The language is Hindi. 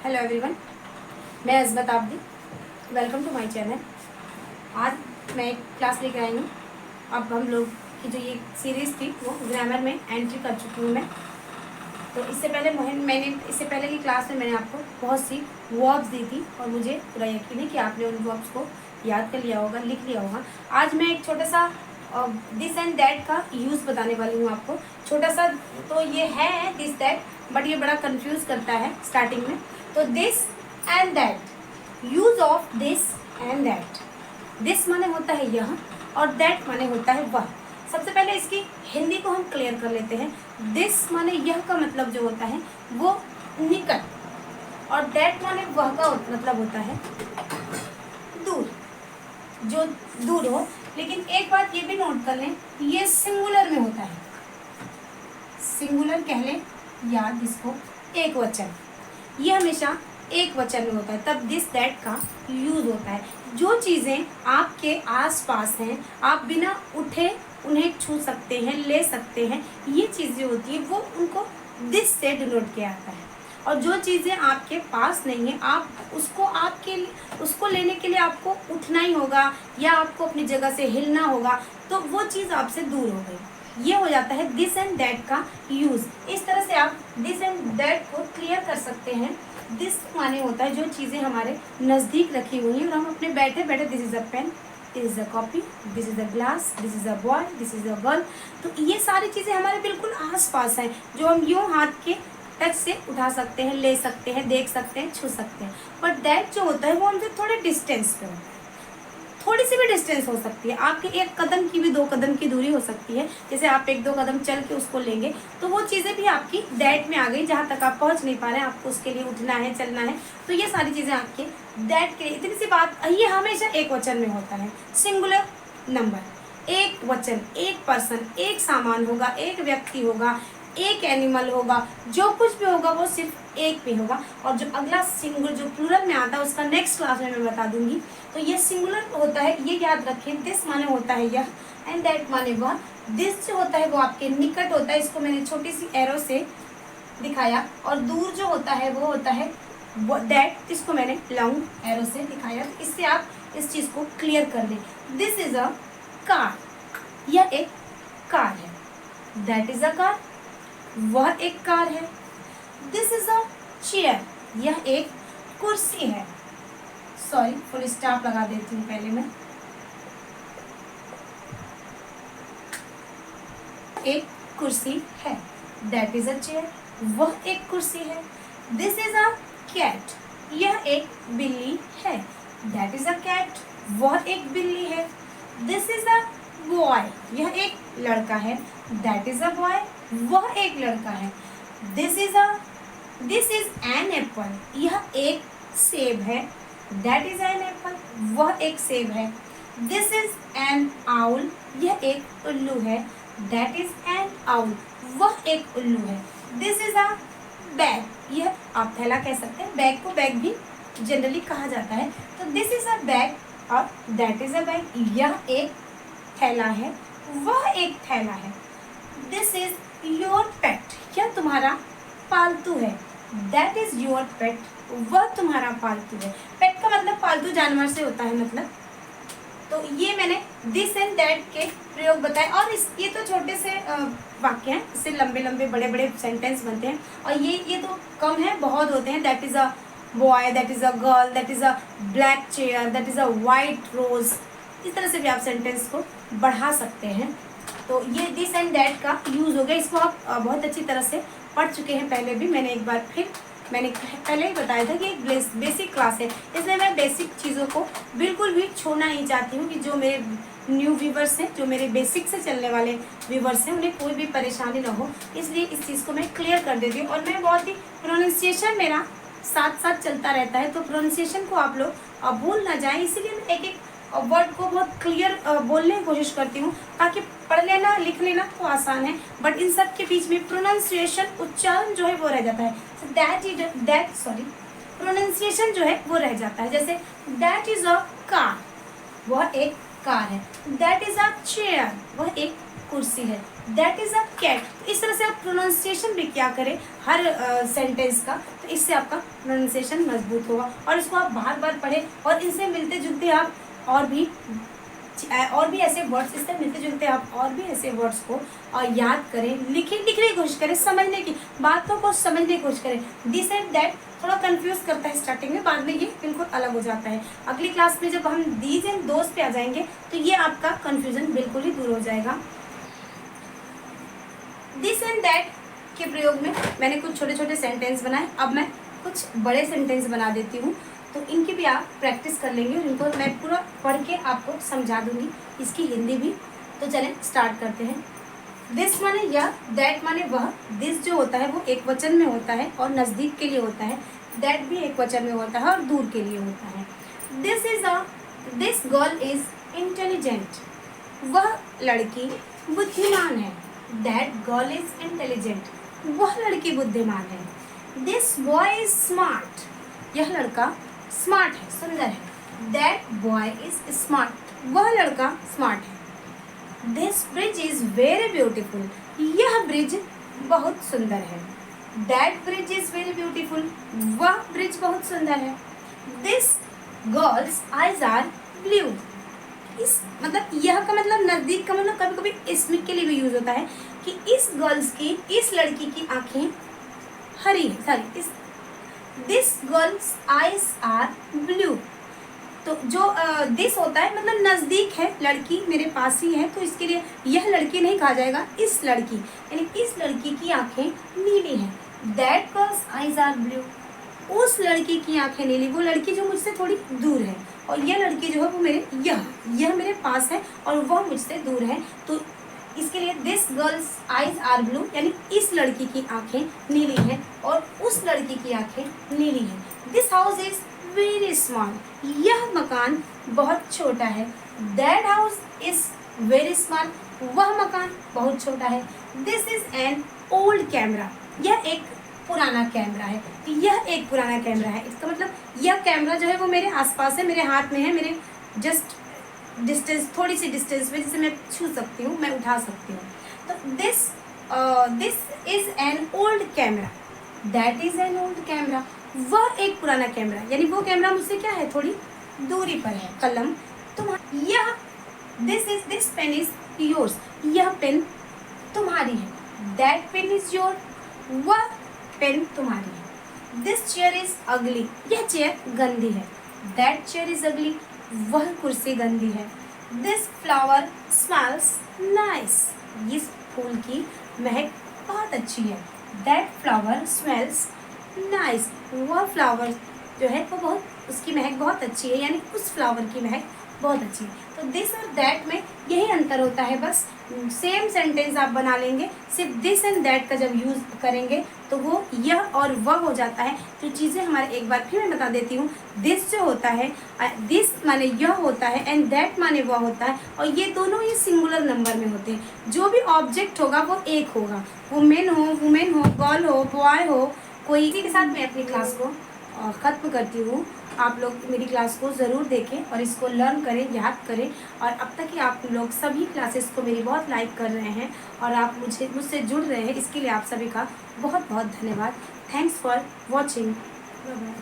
हेलो एवरीवन, मैं Azmat Abdi. Welcome to my channel. आज मैं एक क्लास लेकर आई हूँ। अब हम लोग की जो ये सीरीज़ थी वो ग्रामर में एंट्री कर चुकी हूँ मैं। तो इससे पहले की क्लास में मैंने आपको बहुत सी वर्ब्स दी थी और मुझे पूरा यकीन है कि आपने उन वर्ब्स को याद कर लिया होगा, लिख लिया होगा। आज मैं एक छोटा सा दिस एंड दैट का यूज़ बताने वाली हूँ आपको। छोटा सा तो ये है दिस दैट, बट ये बड़ा कंफ्यूज करता है स्टार्टिंग में। तो this and that, use of this and that. This माने होता है यह और दैट माने होता है वह। सबसे पहले इसकी हिंदी को हम क्लियर कर लेते हैं। दिस माने यह का मतलब जो होता है वो निकट, और दैट माने वह का मतलब होता है दूर, जो दूर हो। लेकिन एक बात ये भी नोट कर लें, ये सिंगुलर में होता है। सिंगुलर कह लें या इसको एक वचन, ये हमेशा एक वचन में होता है, तब दिस दैट का यूज होता है। जो चीज़ें आपके आसपास हैं, आप बिना उठे उन्हें छू सकते हैं, ले सकते हैं, ये चीज़ें होती है वो उनको दिस से डिनोट किया जाता है। और जो चीज़ें आपके पास नहीं है, आप उसको लेने के लिए आपको उठना ही होगा या आपको अपनी जगह से हिलना होगा, तो वो चीज़ आपसे दूर हो गई। ये हो जाता है दिस एंड दैट का यूज। इस तरह से आप दिस एंड दैट को क्लियर कर सकते हैं। दिस माने होता है जो चीज़ें हमारे नज़दीक रखी हुई हैं और हम अपने बैठे बैठे, this is a pen, this is a copy, this is a glass, this is a boy, this is a girl. तो ये सारी चीज़ें हमारे बिल्कुल आस पास हैं, जो हम यूँ हाथ के टच से उठा सकते हैं, ले सकते हैं, देख सकते हैं, छू सकते हैं। बट दैट जो होता है वो हमसे थोड़े डिस्टेंस पे होता है। थोड़ी सी भी डिस्टेंस हो सकती है, आपके एक कदम की भी, 2 कदम की दूरी हो सकती है। जैसे आप 1-2 कदम चल के उसको लेंगे तो वो चीज़ें भी आपकी दैट में आ गई, जहाँ तक आप पहुँच नहीं पा रहे हैं, आपको उसके लिए उठना है, चलना है। तो ये सारी चीज़ें आपके दैट के लिए, इतनी सी बात, ये हमेशा एक वचन में होता है। सिंगुलर नंबर, एक वचन, एक पर्सन, एक सामान होगा, एक व्यक्ति होगा, एक एनिमल होगा, जो कुछ भी होगा वो सिर्फ एक पे होगा। और जो अगला सिंगुलर, जो प्लूरल में आता है, उसका नेक्स्ट क्लास में मैं बता दूंगी। तो ये सिंगुलर होता है, ये याद रखें। दिस माने होता है यह एंड दैट माने वह। दिस जो होता है वो आपके निकट होता है, इसको मैंने छोटी सी एरो से दिखाया। और दूर जो होता है वो होता है दैट, इसको मैंने लॉन्ग एरो से दिखाया। तो इससे आप इस चीज़ को क्लियर कर लें। दिस इज अ कार, यह एक कार है। दैट इज अ कार, वह एक कार है। दिस इज अ चेयर, यह एक कुर्सी है। सॉरी, फुल स्टॉप लगा देती हूँ पहले मैं। एक कुर्सी है, दैट इज अ चेयर, वह एक कुर्सी है। दिस इज अ कैट, यह एक बिल्ली है। दैट इज अ कैट, वह एक बिल्ली है। दिस इज अ बॉय, यह एक लड़का है। दैट इज अ बॉय, वह एक लड़का है। दिस इज एन एप्पल, यह एक सेब है। दैट इज एन एप्पल, वह एक सेब है। दिस इज एन आउल, यह एक उल्लू है। दैट इज एन आउल, वह एक उल्लू है। दिस इज अ बैग, यह आप थैला कह सकते हैं, बैग को बैग भी जनरली कहा जाता है। तो दिस इज अ बैग और दैट इज अ बैग, यह एक थैला है, वह एक थैला है। दिस इज योर पेट, यह तुम्हारा पालतू है। दैट इज योर पेट, वह तुम्हारा पालतू है। पेट का मतलब पालतू जानवर से होता है मतलब। तो ये मैंने दिस एंड दैट के प्रयोग बताए। और ये तो छोटे से वाक्य हैं, इससे लंबे लंबे बड़े बड़े सेंटेंस बनते हैं। और ये तो कम है, बहुत होते हैं। That is a boy, that is a girl, that is a black chair, that is a white rose. इस तरह से भी आप सेंटेंस को बढ़ा सकते हैं। तो ये दिस एंड दैट का यूज हो गया। इसको आप बहुत अच्छी तरह से पढ़ चुके हैं पहले भी। मैंने पहले ही बताया था कि एक बेसिक क्लास है, इसलिए मैं बेसिक चीज़ों को बिल्कुल भी छोड़ना नहीं चाहती हूँ कि जो मेरे न्यू व्यूवर्स हैं, जो मेरे बेसिक से चलने वाले व्यूवर्स हैं, उन्हें कोई भी परेशानी ना हो, इसलिए इस चीज़ को मैं क्लियर कर देती हूँ। और मैं बहुत ही प्रोनाउंसिएशन मेरा साथ साथ चलता रहता है, तो प्रोनाउंसिएशन को आप लोग भूल ना जाएं, इसीलिए मैं एक एक वर्ड को बहुत क्लियर बोलने की कोशिश करती हूँ, ताकि पढ़ लेना लिख लेना तो आसान है, बट इन सब के बीच में प्रोनाउंसिएशन, उच्चारण जो है वो रह जाता है। प्रोनाउंसिएशन जो है वो रह जाता है। जैसे दैट इज अ कार, वह एक कार है। दैट इज अ चेयर, वह एक कुर्सी है। That is a cat. इस तरह से आप प्रोनाउंसिएशन भी क्या करें हर सेंटेंस का, तो इससे आपका प्रोनाउंसिएशन मजबूत होगा और इसको आप बार बार पढ़ें और इनसे मिलते जुलते आप और भी ऐसे वर्ड्स, इससे मिलते जुलते आप और भी ऐसे वर्ड्स को याद करें, लिखने की कोशिश करें, समझने की बातों को समझने की कोशिश करें। दिस एंड दैट थोड़ा कंफ्यूज करता है स्टार्टिंग में, बाद में ये बिल्कुल अलग हो जाता है। अगली क्लास में जब हम दीज एंड दोस पे आ जाएंगे तो ये आपका कंफ्यूजन बिल्कुल ही दूर हो जाएगा। दिस एंड दैट के प्रयोग में मैंने कुछ छोटे छोटे सेंटेंस बनाए, अब मैं कुछ बड़े सेंटेंस बना देती हूँ, तो इनकी भी आप प्रैक्टिस कर लेंगे और इनको मैं पूरा पढ़ के आपको समझा दूंगी, इसकी हिंदी भी। तो चलें स्टार्ट करते हैं। दिस माने यह, दैट माने वह। दिस जो होता है वो एक वचन में होता है और नज़दीक के लिए होता है। दैट भी एक वचन में होता है और दूर के लिए होता है। This girl is intelligent. वह लड़की बुद्धिमान है। That girl is intelligent. वह लड़की बुद्धिमान है। This boy is smart. यह लड़का स्मार्ट है, सुंदर है। That boy is smart. वह लड़का स्मार्ट है। This bridge is very beautiful. यह ब्रिज बहुत सुंदर है। That bridge is very beautiful. वह ब्रिज बहुत सुंदर है। This girl's eyes are blue. इस मतलब यह का मतलब नजदीक का मतलब कभी कभी इसमें के लिए भी यूज होता है कि इस गर्ल्स की, इस लड़की की आंखें हरी है, सॉरी इस this girl's eyes are blue. तो जो दिस होता है मतलब नज़दीक है, लड़की मेरे पास ही है, तो इसके लिए यह लड़की नहीं कहा जाएगा, इस लड़की, यानी इस लड़की की आंखें नीली हैं। That girl's eyes are blue. उस लड़की की आंखें नीली, वो लड़की जो मुझसे थोड़ी दूर है, और यह लड़की जो है वो मेरे यह मेरे पास है और वह मुझसे दूर है। तो इसके लिए this girl's eyes are blue, यानी इस लड़की की आंखें नीली हैं और उस लड़की की आंखें नीली हैं। This house is very small. यह मकान बहुत छोटा है। That house is very small. वह मकान बहुत छोटा है। This is an old camera. यह एक पुराना कैमरा है। यह एक पुराना कैमरा है, इसका मतलब यह कैमरा जो है वो मेरे आसपास है, मेरे हाथ में है, मेरे जस्ट डिस्टेंस, थोड़ी सी डिस्टेंस पे, जिसे मैं छू सकती हूँ, मैं उठा सकती हूँ। तो this is an old camera. That is an old camera. वह एक पुराना कैमरा, यानी वो कैमरा मुझसे क्या है, थोड़ी दूरी पर है। कलम यह दिस पेन इज योर्स। यह पेन तुम्हारी है। That pain is your. वह पेन तुम्हारी है। दिस चेयर इज अगली। यह चेयर गंदी है। दैट चेयर इज अगली। वह कुर्सी गंदी है। This flower smells nice. इस फूल की महक बहुत अच्छी है। That flower smells nice. वह फ्लावर जो है वो बहुत, उसकी महक बहुत अच्छी है, यानी उस फ्लावर की महक बहुत अच्छी है। तो दिस और दैट में यही अंतर होता है, बस सेम सेंटेंस आप बना लेंगे, सिर्फ दिस एंड दैट का जब यूज़ करेंगे तो वो यह और वह हो जाता है। जो चीज़ें हमारे एक बार फिर मैं बता देती हूँ, दिस जो होता है, दिस माने यह होता है एंड दैट माने वह होता है, और ये दोनों ही सिंगुलर नंबर में होते हैं। जो भी ऑब्जेक्ट होगा वो एक होगा, वो मेन हो, वुमेन हो, गर्ल हो, बॉय हो, कोई। इसी के साथ मैं अपनी क्लास को ख़त्म करती हूँ। आप लोग मेरी क्लास को ज़रूर देखें और इसको लर्न करें, याद करें। और अब तक ही आप लोग सभी क्लासेस को मेरी बहुत लाइक कर रहे हैं और आप मुझसे जुड़ रहे हैं, इसके लिए आप सभी का बहुत बहुत धन्यवाद। Thanks for watching. Bye bye.